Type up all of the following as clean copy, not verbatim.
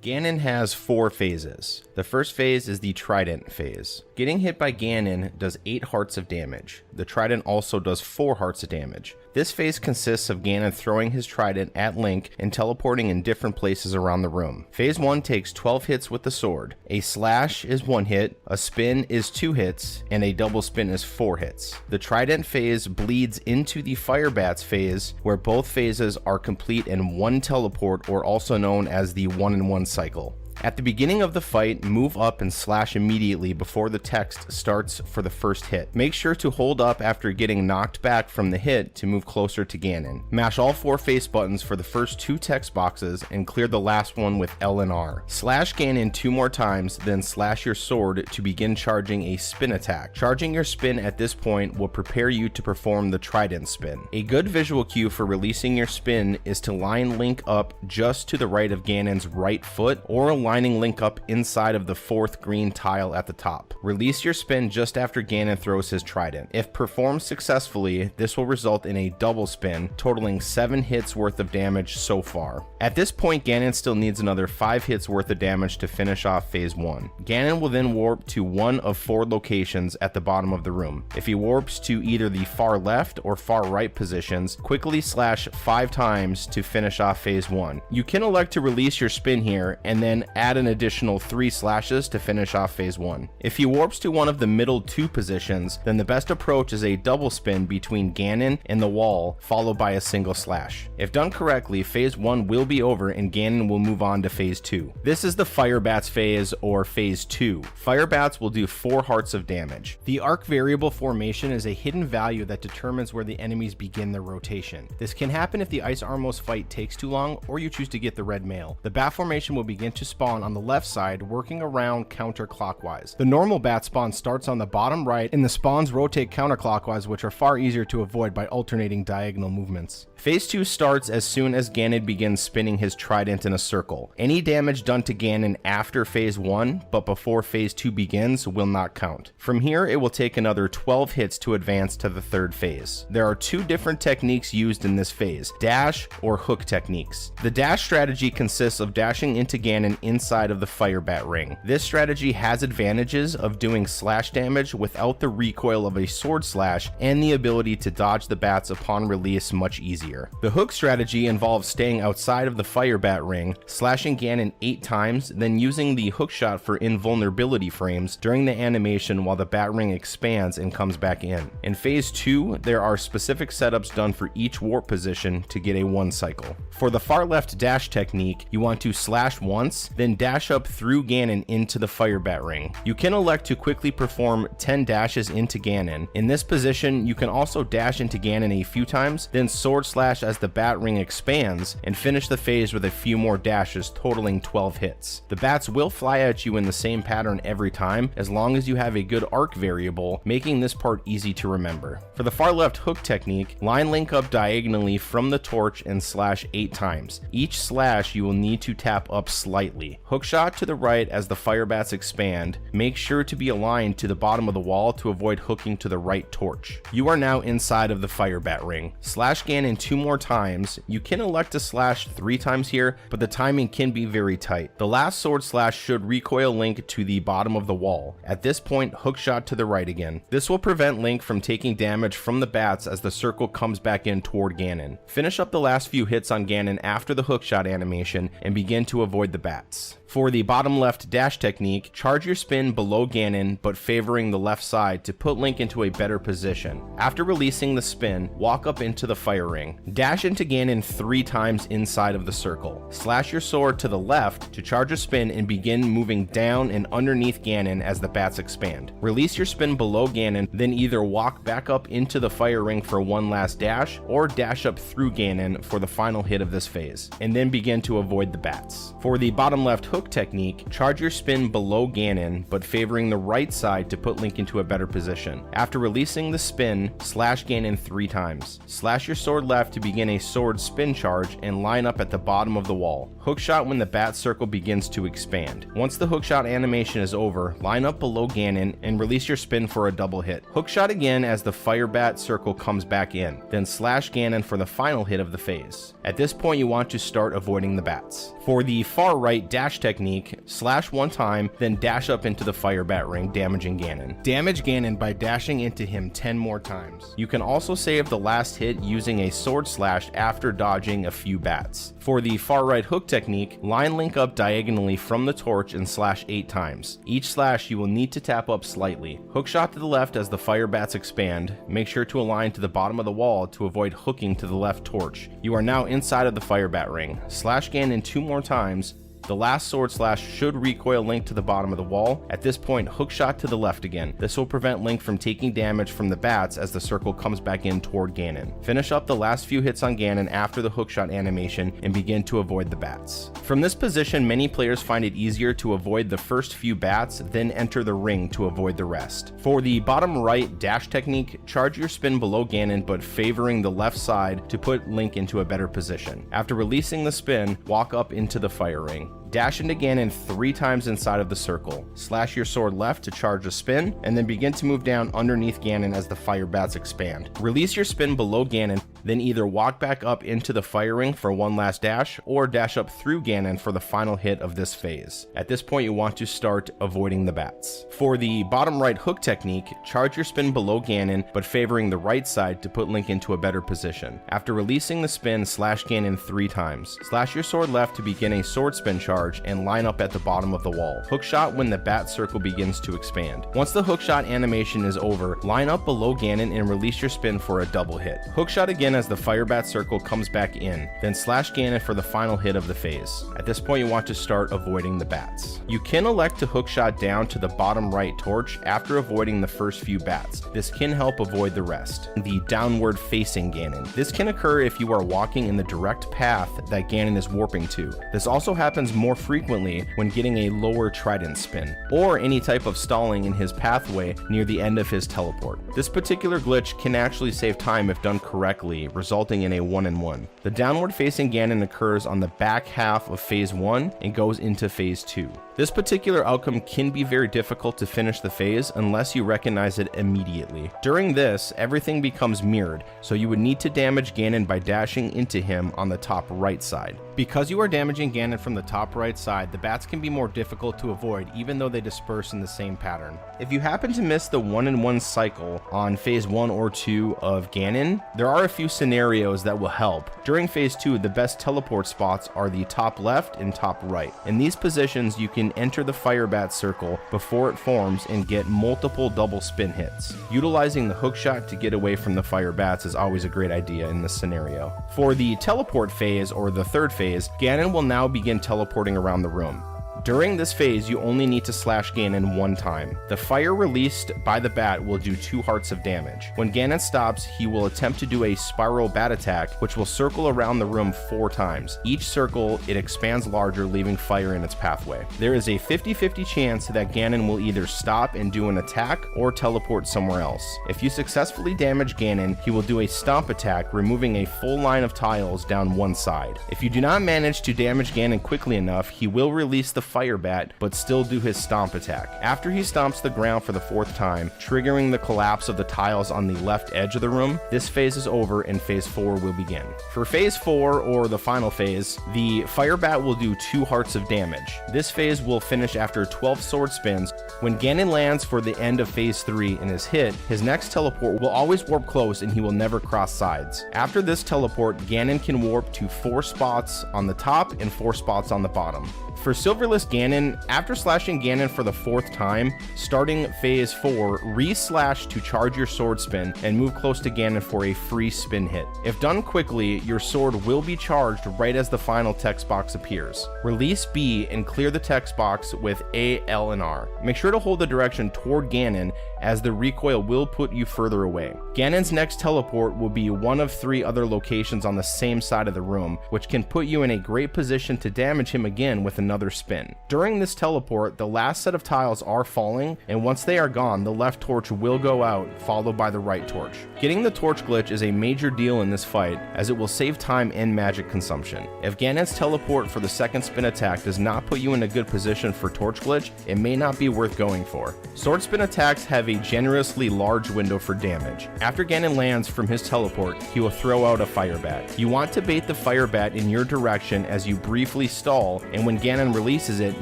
Ganon has 4 phases. The first phase is the Trident phase. Getting hit by Ganon does 8 hearts of damage. The Trident also does 4 hearts of damage. This phase consists of Ganon throwing his Trident at Link and teleporting in different places around the room. Phase 1 takes 12 hits with the sword. A slash is 1 hit, a spin is 2 hits, and a double spin is 4 hits. The Trident phase bleeds into the Fire Bats phase, where both phases are complete in 1 teleport, or also known as the 1-in-1 cycle. At the beginning of the fight, move up and slash immediately before the text starts for the first hit. Make sure to hold up after getting knocked back from the hit to move closer to Ganon. Mash all 4 face buttons for the first 2 text boxes and clear the last one with L and R. Slash Ganon 2 more times, then slash your sword to begin charging a spin attack. Charging your spin at this point will prepare you to perform the Trident spin. A good visual cue for releasing your spin is to line Link up just to the right of Ganon's right foot, or lining Link up inside of the 4th green tile at the top. Release your spin just after Ganon throws his Trident. If performed successfully, this will result in a double spin, totaling 7 hits worth of damage so far. At this point, Ganon still needs another 5 hits worth of damage to finish off phase 1. Ganon will then warp to one of 4 locations at the bottom of the room. If he warps to either the far left or far right positions, quickly slash 5 times to finish off phase 1. You can elect to release your spin here and then add an additional 3 slashes to finish off phase 1. If he warps to one of the middle 2 positions, then the best approach is a double spin between Ganon and the wall, followed by a single slash. If done correctly, phase 1 will be over and Ganon will move on to phase 2. This is the Fire Bats phase, or phase 2. Fire Bats will do 4 hearts of damage. The arc variable formation is a hidden value that determines where the enemies begin their rotation. This can happen if the Ice Armos fight takes too long, or you choose to get the red mail. The bat formation will begin to spawn on the left side, working around counterclockwise. The normal bat spawn starts on the bottom right, and the spawns rotate counterclockwise, which are far easier to avoid by alternating diagonal movements. Phase 2 starts as soon as Ganon begins spinning his Trident in a circle. Any damage done to Ganon after phase 1, but before phase 2 begins, will not count. From here, it will take another 12 hits to advance to the 3rd phase. There are 2 different techniques used in this phase: dash or hook techniques. The dash strategy consists of dashing into Ganon inside of the Fire Bat ring. This strategy has advantages of doing slash damage without the recoil of a sword slash, and the ability to dodge the bats upon release much easier. The hook strategy involves staying outside of the Fire Bat ring, slashing Ganon 8 times, then using the hook shot for invulnerability frames during the animation while the bat ring expands and comes back in. In phase 2, there are specific setups done for each warp position to get a 1 cycle. For the far left dash technique, you want to slash once, then dash up through Ganon into the Fire Bat ring. You can elect to quickly perform 10 dashes into Ganon. In this position, you can also dash into Ganon a few times, then sword slash as the bat ring expands, and finish the phase with a few more dashes, totaling 12 hits. The bats will fly at you in the same pattern every time, as long as you have a good arc variable, making this part easy to remember. For the far left hook technique, line Link up diagonally from the torch and slash 8 times. Each slash you will need to tap up slightly. Hook shot to the right as the Fire Bats expand. Make sure to be aligned to the bottom of the wall to avoid hooking to the right torch. You are now inside of the Fire Bat ring. Slash Ganon 2 more times. You can elect to slash 3 times here, but the timing can be very tight. The last sword slash should recoil Link to the bottom of the wall. At this point, hook shot to the right again. This will prevent Link from taking damage from the bats as the circle comes back in toward Ganon. Finish up the last few hits on Ganon after the hook shot animation and begin to avoid the bats. For the bottom left dash technique, charge your spin below Ganon but favoring the left side to put Link into a better position. After releasing the spin, walk up into the fire ring. Dash into Ganon 3 times inside of the circle. Slash your sword to the left to charge a spin and begin moving down and underneath Ganon as the bats expand. Release your spin below Ganon, then either walk back up into the fire ring for one last dash, or dash up through Ganon for the final hit of this phase, and then begin to avoid the bats. For the bottom left hook technique, charge your spin below Ganon, but favoring the right side to put Link into a better position. After releasing the spin, slash Ganon 3 times. Slash your sword left to begin a sword spin charge and line up at the bottom of the wall. Hookshot when the bat circle begins to expand. Once the hookshot animation is over, line up below Ganon and release your spin for a double hit. Hookshot again as the fire bat circle comes back in, then slash Ganon for the final hit of the phase. At this point, you want to start avoiding the bats. For the far right dash technique, slash one time, then dash up into the fire bat ring, damaging Ganon. Damage Ganon by dashing into him 10 more times. You can also save the last hit using a sword slash after dodging a few bats. For the far right hook technique, line link up diagonally from the torch and slash 8 times. Each slash you will need to tap up slightly. Hook shot to the left as the fire bats expand. Make sure to align to the bottom of the wall to avoid hooking to the left torch. You are now inside of the fire bat ring. Slash Ganon 2 more times. The last sword slash should recoil Link to the bottom of the wall. At this point, hook shot to the left again. This will prevent Link from taking damage from the bats as the circle comes back in toward Ganon. Finish up the last few hits on Ganon after the hook shot animation and begin to avoid the bats. From this position, many players find it easier to avoid the first few bats, then enter the ring to avoid the rest. For the bottom right dash technique, charge your spin below Ganon but favoring the left side to put Link into a better position. After releasing the spin, walk up into the fire ring. Dash into Ganon 3 times inside of the circle. Slash your sword left to charge a spin, and then begin to move down underneath Ganon as the fire bats expand. Release your spin below Ganon, then either walk back up into the fire ring for one last dash, or dash up through Ganon for the final hit of this phase. At this point, you want to start avoiding the bats. For the bottom right hook technique, charge your spin below Ganon, but favoring the right side to put Link into a better position. After releasing the spin, slash Ganon 3 times. Slash your sword left to begin a sword spin charge and line up at the bottom of the wall. Hook shot when the bat circle begins to expand. Once the hook shot animation is over, line up below Ganon and release your spin for a double hit. Hook shot again as the fire bat circle comes back in, then slash Ganon for the final hit of the phase. At this point, you want to start avoiding the bats. You can elect to hook shot down to the bottom right torch after avoiding the first few bats. This can help avoid the rest. The downward facing Ganon. This can occur if you are walking in the direct path that Ganon is warping to. This also happens more frequently when getting a lower trident spin, or any type of stalling in his pathway near the end of his teleport. This particular glitch can actually save time if done correctly, resulting in a 1-in-1. The downward facing Ganon occurs on the back half of phase 1 and goes into phase 2. This particular outcome can be very difficult to finish the phase unless you recognize it immediately. During this, everything becomes mirrored, so you would need to damage Ganon by dashing into him on the top right side. Because you are damaging Ganon from the top right side, the bats can be more difficult to avoid even though they disperse in the same pattern. If you happen to miss the 1-in-1 cycle on phase 1 or 2 of Ganon, there are a few scenarios that will help. During phase 2, the best teleport spots are the top left and top right. In these positions, you can enter the fire bat circle before it forms and get multiple double spin hits. Utilizing the hook shot to get away from the fire bats is always a great idea in this scenario. For the teleport phase, or the third phase, Ganon will now begin teleporting around the room. During this phase, you only need to slash Ganon 1 time. The fire released by the bat will do 2 hearts of damage. When Ganon stops, he will attempt to do a spiral bat attack, which will circle around the room 4 times. Each circle, it expands larger, leaving fire in its pathway. There is a 50-50 chance that Ganon will either stop and do an attack or teleport somewhere else. If you successfully damage Ganon, he will do a stomp attack, removing a full line of tiles down one side. If you do not manage to damage Ganon quickly enough, he will release the fire bat, but still do his stomp attack. After he stomps the ground for the 4th time, triggering the collapse of the tiles on the left edge of the room, this phase is over and phase 4 will begin. For phase 4, or the final phase, the fire bat will do 2 hearts of damage. This phase will finish after 12 sword spins. When Ganon lands for the end of phase 3 and is hit, his next teleport will always warp close and he will never cross sides. After this teleport, Ganon can warp to 4 spots on the top and 4 spots on the bottom. For Silverless Ganon, after slashing Ganon for the 4th time, starting phase 4, re-slash to charge your sword spin and move close to Ganon for a free spin hit. If done quickly, your sword will be charged right as the final text box appears. Release B and clear the text box with A, L, and R. Make sure to hold the direction toward Ganon, as the recoil will put you further away. Ganon's next teleport will be one of 3 other locations on the same side of the room, which can put you in a great position to damage him again with another spin. During this teleport, the last set of tiles are falling, and once they are gone, the left torch will go out, followed by the right torch. Getting the torch glitch is a major deal in this fight, as it will save time and magic consumption. If Ganon's teleport for the 2nd spin attack does not put you in a good position for torch glitch, it may not be worth going for. Sword spin attacks have a generously large window for damage. After Ganon lands from his teleport, he will throw out a fire bat. You want to bait the fire bat in your direction as you briefly stall, and when Ganon releases it,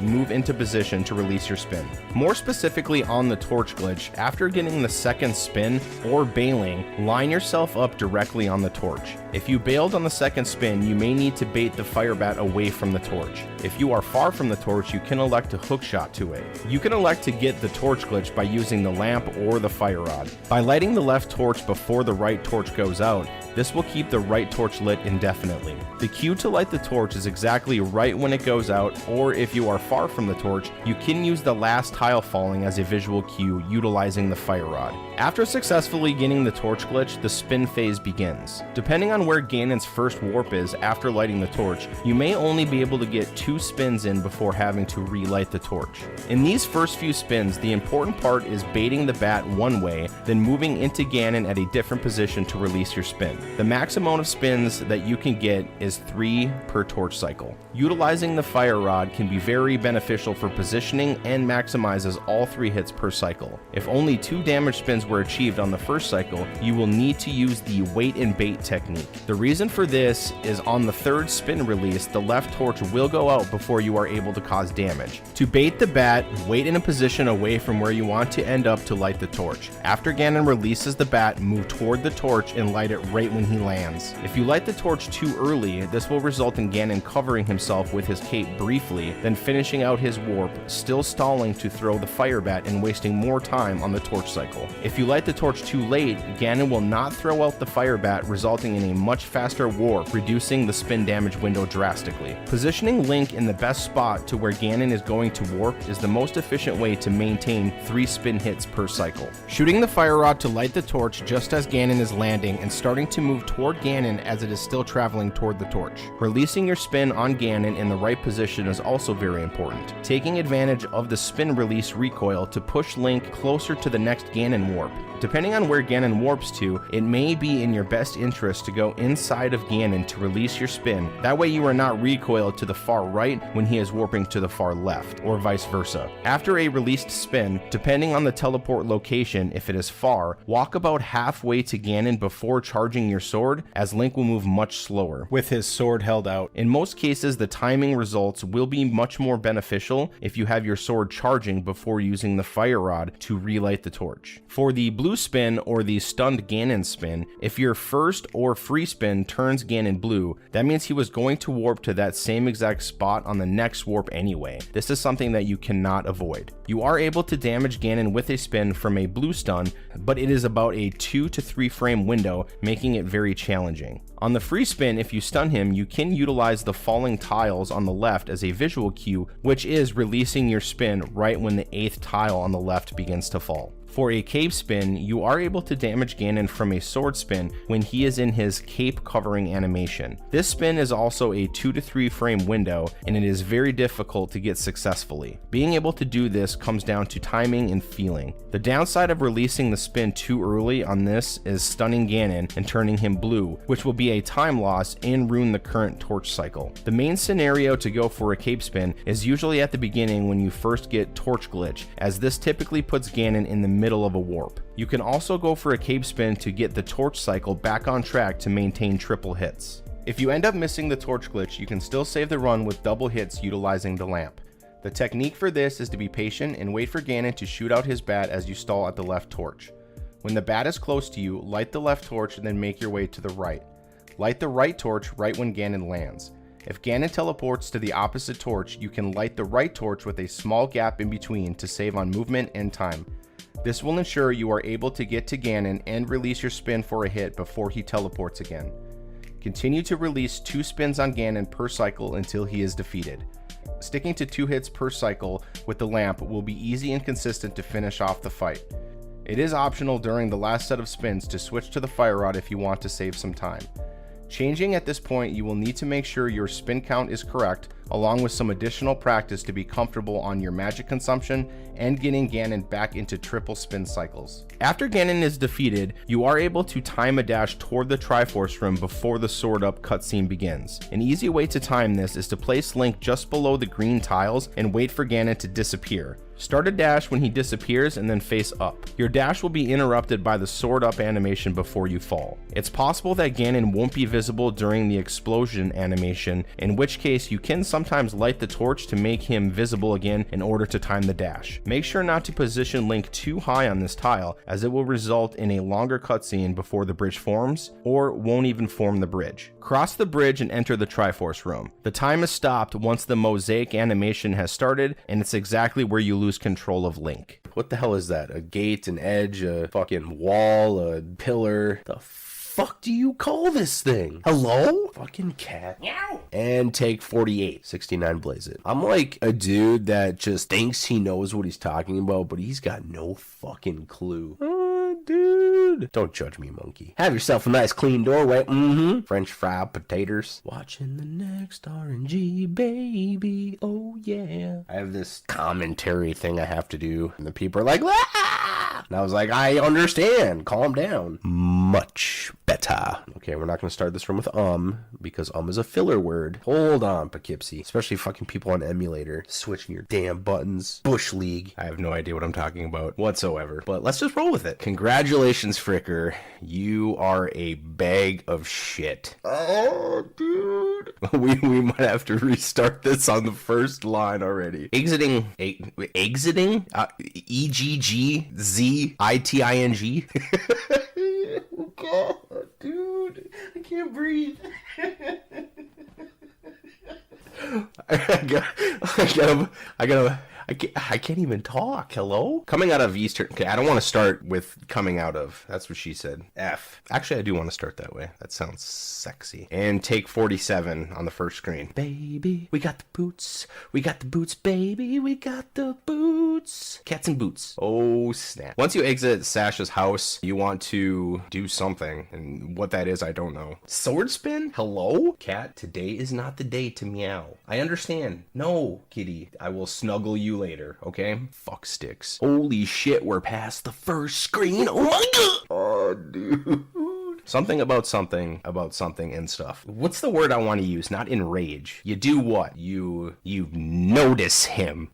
move into position to release your spin. More specifically on the torch glitch, after getting the second spin or bailing, line yourself up directly on the torch. If you bailed on the second spin, you may need to bait the fire bat away from the torch. If you are far from the torch, you can elect to hookshot to it. You can elect to get the torch glitch by using the lamp or the fire rod. By lighting the left torch before the right torch goes out, this will keep the right torch lit indefinitely. The cue to light the torch is exactly right when it goes out, or if you are far from the torch, you can use the last tile falling as a visual cue utilizing the fire rod. After successfully getting the torch glitch, the spin phase begins. Depending on where Ganon's first warp is after lighting the torch, you may only be able to get 2 spins in before having to relight the torch. In these first few spins, the important part is baiting the bat one way, then moving into Ganon at a different position to release your spin. The max amount of spins that you can get is 3 per torch cycle. Utilizing the fire rod can be very beneficial for positioning and maximizes all 3 hits per cycle. If only 2 damage spins were achieved on the first cycle, you will need to use the wait and bait technique. The reason for this is on the 3rd spin release, the left torch will go out before you are able to cause damage. To bait the bat, wait in a position away from where you want to end up to light the torch. After Ganon releases the bat, move toward the torch and light it right when he lands. If you light the torch too early, this will result in Ganon covering himself with his cape briefly, then finishing out his warp, still stalling to throw the fire bat and wasting more time on the torch cycle. If you light the torch too late, Ganon will not throw out the fire bat, resulting in a much faster warp, reducing the spin damage window drastically. Positioning Link in the best spot to where Ganon is going to warp is the most efficient way to maintain 3 spin hits per cycle. Shooting the fire rod to light the torch just as Ganon is landing and starting to move toward Ganon as it is still traveling toward the torch. Releasing your spin on Ganon in the right position is also very important. Taking advantage of the spin release recoil to push Link closer to the next Ganon warp. Depending on where Ganon warps to, it may be in your best interest to go inside of Ganon to release your spin. That way you are not recoiled to the far right when he is warping to the far left, or vice versa. After a released spin, depending on the teleport location, if it is far, walk about halfway to Ganon before charging your sword, as Link will move much slower, with his sword held out. In most cases, the timing results will be much more beneficial if you have your sword charging before using the fire rod to relight the torch. For the blue spin or the stunned Ganon spin, if your first or free spin turns Ganon blue, that means he was going to warp to that same exact spot on the next warp anyway. This is something that you cannot avoid. You are able to damage Ganon with a spin from a blue stun, but it is about a 2 to 3 frame window, making it very challenging. On the free spin, if you stun him, you can utilize the falling tiles on the left as a visual cue, which is releasing your spin right when the 8th tile on the left begins to fall. For a cape spin, you are able to damage Ganon from a sword spin when he is in his cape covering animation. This spin is also a 2 to 3 frame window, and it is very difficult to get successfully. Being able to do this comes down to timing and feeling. The downside of releasing the spin too early on this is stunning Ganon and turning him blue, which will be a time loss and ruin the current torch cycle. The main scenario to go for a cape spin is usually at the beginning when you first get torch glitch, as this typically puts Ganon in the middle of a warp. You can also go for a cape spin to get the torch cycle back on track to maintain triple hits. If you end up missing the torch glitch, you can still save the run with double hits utilizing the lamp. The technique for this is to be patient and wait for Ganon to shoot out his bat as you stall at the left torch. When the bat is close to you, light the left torch and then make your way to the right. Light the right torch right when Ganon lands. If Ganon teleports to the opposite torch, you can light the right torch with a small gap in between to save on movement and time. This will ensure you are able to get to Ganon and release your spin for a hit before he teleports again. Continue to release 2 spins on Ganon per cycle until he is defeated. Sticking to 2 hits per cycle with the lamp will be easy and consistent to finish off the fight. It is optional during the last set of spins to switch to the fire rod if you want to save some time. Changing at this point, you will need to make sure your spin count is correct along with some additional practice to be comfortable on your magic consumption and getting Ganon back into triple spin cycles. After Ganon is defeated, you are able to time a dash toward the Triforce Room before the Sword Up cutscene begins. An easy way to time this is to place Link just below the green tiles and wait for Ganon to disappear. Start a dash when he disappears and then face up. Your dash will be interrupted by the sword up animation before you fall. It's possible that Ganon won't be visible during the explosion animation, in which case you can sometimes light the torch to make him visible again in order to time the dash. Make sure not to position Link too high on this tile, as it will result in a longer cutscene before the bridge forms, or won't even form the bridge. Cross the bridge and enter the Triforce Room. The time is stopped once the mosaic animation has started, and it's exactly where you lose control of Link. What the hell is that? A gate, an edge, a fucking wall, a pillar? The fuck do you call this thing? Hello? Fucking cat. Meow. And take 48. 69 blaze it. I'm like a dude that just thinks he knows what he's talking about, but he's got no fucking clue. Dude. Don't judge me, monkey. Have yourself a nice clean doorway. French fried potatoes. Watching the next RNG, baby. Oh, yeah. I have this commentary thing I have to do, and the people are like, ah! And I was like, I understand. Calm down. Much better. Okay, we're not going to start this room with because is a filler word. Hold on, Poughkeepsie. Especially fucking people on emulator switching your damn buttons. Bush League. I have no idea what I'm talking about whatsoever, but let's just roll with it. Congratulations, Fricker. You are a bag of shit. Oh, dude. we might have to restart this on the first line already. Exiting? EGGZITING? God, dude, I can't breathe. I can't even talk. Hello? Coming out of Eastern. Okay, I don't want to start with coming out of. That's what she said. F. Actually, I do want to start that way. That sounds sexy. And take 47 on the first screen. Baby, we got the boots. We got the boots, baby. We got the boots. Cats and boots. Oh, snap. Once you exit Sasha's house, you want to do something. And what that is, I don't know. Sword spin? Hello? Cat, today is not the day to meow. I understand. No, kitty. I will snuggle you later, okay? Fuck sticks. Holy shit, we're past the first screen. Oh my god! Oh, dude. Something about something and stuff. What's the word I want to use? Not enrage. You do what? You notice him.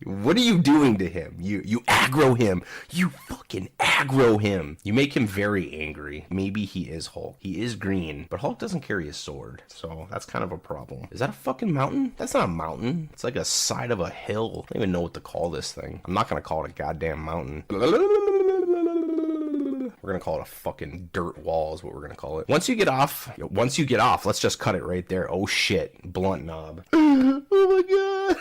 What are you doing to him? You aggro him. You fucking aggro him. You make him very angry. Maybe he is Hulk. He is green, but Hulk doesn't carry a sword, so that's kind of a problem. Is that a fucking mountain? That's not a mountain. It's like a side of a hill. I don't even know what to call this thing. I'm not gonna call it a goddamn mountain. We're gonna call it a fucking dirt wall is what we're gonna call it. Once you get off, let's just cut it right there. Oh shit, blunt knob. Oh my god.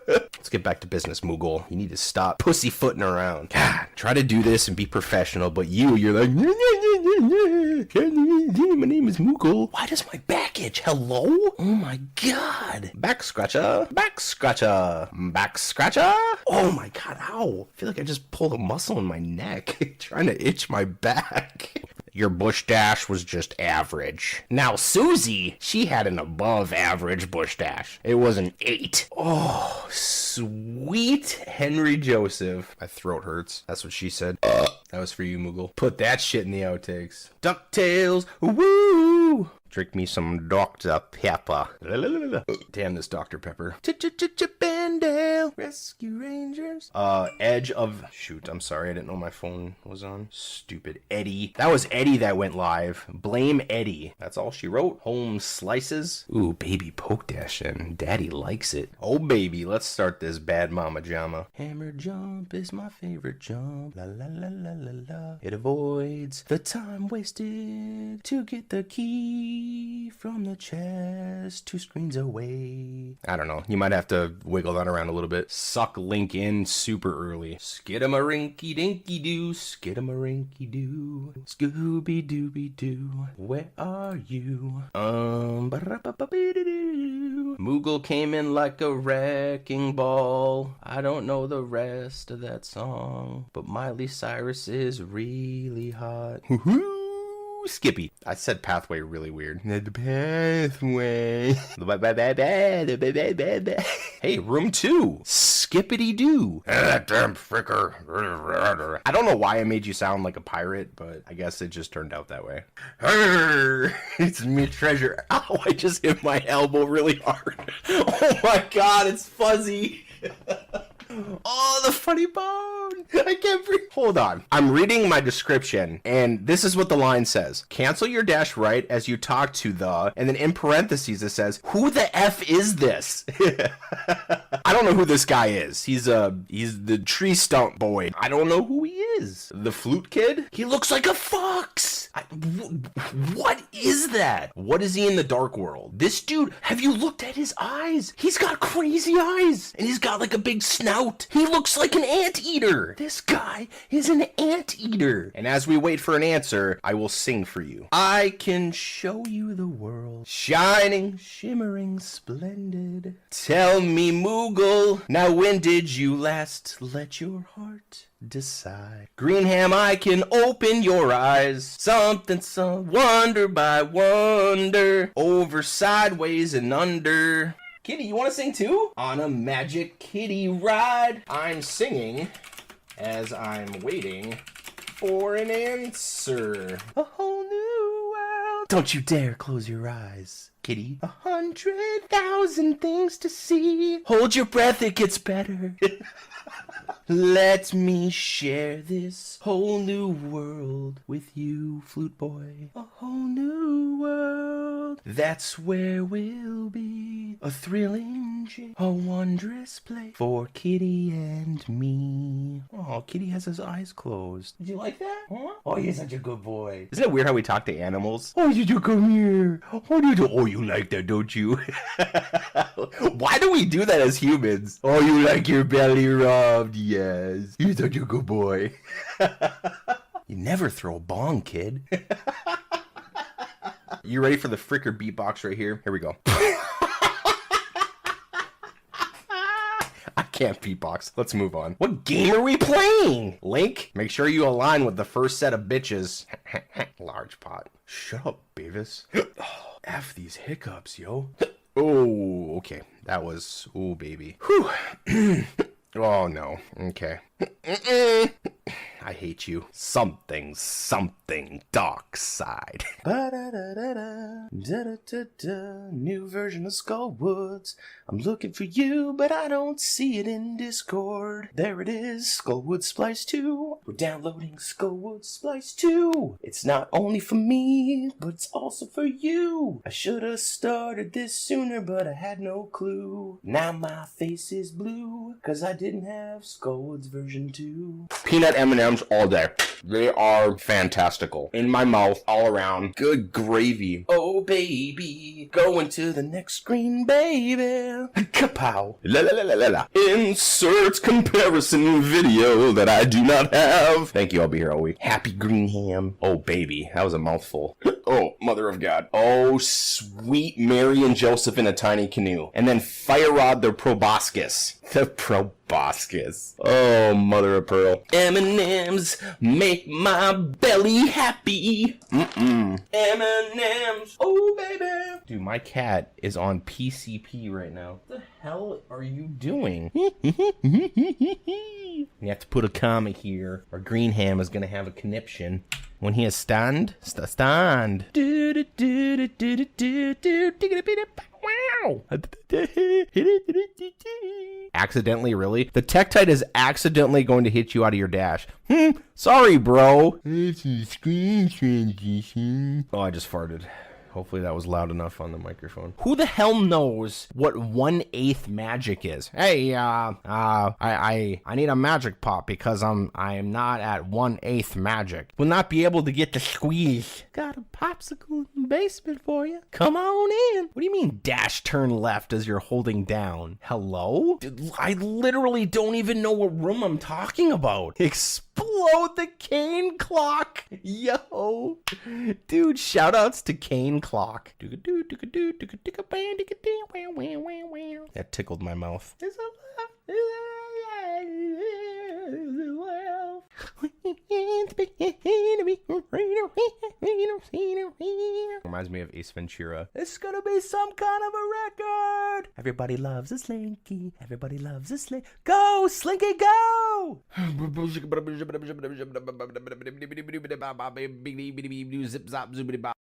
Let's get back to business, Moogle. You need to stop pussyfooting around. God, try to do this and be professional, but you're like, my name is Moogle. Why does my back itch? Hello? Oh my god. Back scratcher. Back scratcher. Back scratcher. Oh my god, ow. I feel like I just pulled a muscle in my neck trying to itch my back. Your bush dash was just average. Now, Susie, she had an above average bush dash. It was an 8. Oh, sweet Henry Joseph. My throat hurts. That's what she said. That was for you, Moogle. Put that shit in the outtakes. DuckTales, woo! Drink me some Dr. Pepper. Damn this Dr. Pepper. Bandale Rescue Rangers. Edge of... Shoot, I'm sorry. I didn't know my phone was on. Stupid Eddie. That was Eddie that went live. Blame Eddie. That's all she wrote. Home slices. Ooh, baby poke dash in. Daddy likes it. Oh, baby. Let's start this bad mama jama. Hammer jump is my favorite jump. La la la la la la. It avoids the time wasted to get the key from the chest 2 screens away. I don't know. You might have to wiggle that around a little bit. Suck Link in super early. Skidamarinky dinky doo. Skidamarinky doo. Scooby Dooby Doo. Where are you? Moogle came in like a wrecking ball. I don't know the rest of that song, but Miley Cyrus is really hot. Woohoo! Skippy. I said pathway really weird. The pathway. Hey, room 2. Skippity doo. Damn fricker. I don't know why I made you sound like a pirate, but I guess it just turned out that way. It's me, treasure. Ow, I just hit my elbow really hard. Oh my god, it's fuzzy. Oh, the funny bone. I can't breathe. Hold on. I'm reading my description, and this is what the line says. Cancel your dash right as you talk to the, and then in parentheses it says, who the F is this? I don't know who this guy is. He's the tree stump boy. I don't know who he is. The flute kid? He looks like a fox. What is that? What is he in the dark world? This dude, have you looked at his eyes? He's got crazy eyes, and he's got like a big snout. He looks like an anteater. This guy is an anteater. And as we wait for an answer, I will sing for you. I can show you the world, shining, shimmering, splendid. Tell me, Moogle, now when did you last let your heart decide? Greenham, I can open your eyes. Something, some wonder by wonder, over, sideways, and under. Kitty, you want to sing too? On a magic kitty ride. I'm singing as I'm waiting for an answer. A whole new world. Don't you dare close your eyes, kitty. 100,000 things to see. Hold your breath, it gets better. Let me share this whole new world with you, flute boy. A whole new world. That's where we'll be. A thrilling, a wondrous place for Kitty and me. Oh, Kitty has his eyes closed. Did you like that? Huh? Oh, you're such a good boy. Isn't it weird how we talk to animals? Oh, you do come here. Oh, you like that, don't you? Why do we do that as humans? Oh, you like your belly rubbed? Yes. You're such a good boy. You never throw a bong, kid. You ready for the fricker beatbox right here? Here we go. I can't beatbox. Let's move on. What game are we playing? Link, make sure you align with the first set of bitches. Large pot. Shut up, Beavis. F these hiccups, yo. Oh, okay. That was... Ooh, baby. Whew. Oh, no. Okay. I hate you. Something dark side. New version of Skullwoods. I'm looking for you, but I don't see it in Discord. There it is, Skullwood Splice 2. We're downloading Skullwood Splice 2. It's not only for me, but it's also for you. I should have started this sooner, but I had no clue. Now my face is blue, cause I didn't have Skullwoods version 2. Peanut M&M's all day. They are fantastical. In my mouth, all around. Good gravy. Oh, baby. Going to the next screen, baby. Kapow. La la la la la. Insert comparison video that I do not have. Thank you, I'll be here all week. Happy greenham. Oh, baby. That was a mouthful. Oh, mother of God. Oh, sweet Mary and Joseph in a tiny canoe. And then Fire Rod the Proboscis. The Proboscis. Oh, mother of pearl. M&M's make my belly happy. M&M's. Oh, baby. Dude, my cat is on PCP right now. What the hell are you doing? You have to put a comma here, or Greenham is going to have a conniption. When he is stand. Wow. Accidentally, really? The Tektite is accidentally going to hit you out of your dash. Sorry, bro. It's a screen transition. Oh, I just farted. Hopefully that was loud enough on the microphone. Who the hell knows what 1/8 magic is? Hey, I need a magic pop because I am not at 1/8 magic. Will not be able to get the squeeze. Got a popsicle in the basement for you. Come on in. What do you mean dash turn left as you're holding down? Hello? I literally don't even know what room I'm talking about. Explode the Kane clock. Yo. Dude, shout outs to Kane clock. That tickled my mouth. reminds me of Ace Ventura. It's gonna be some kind of a record. Everybody loves a Slinky. Everybody loves a Slinky. Go, Slinky, go! Zip, zop, zoobity, bop.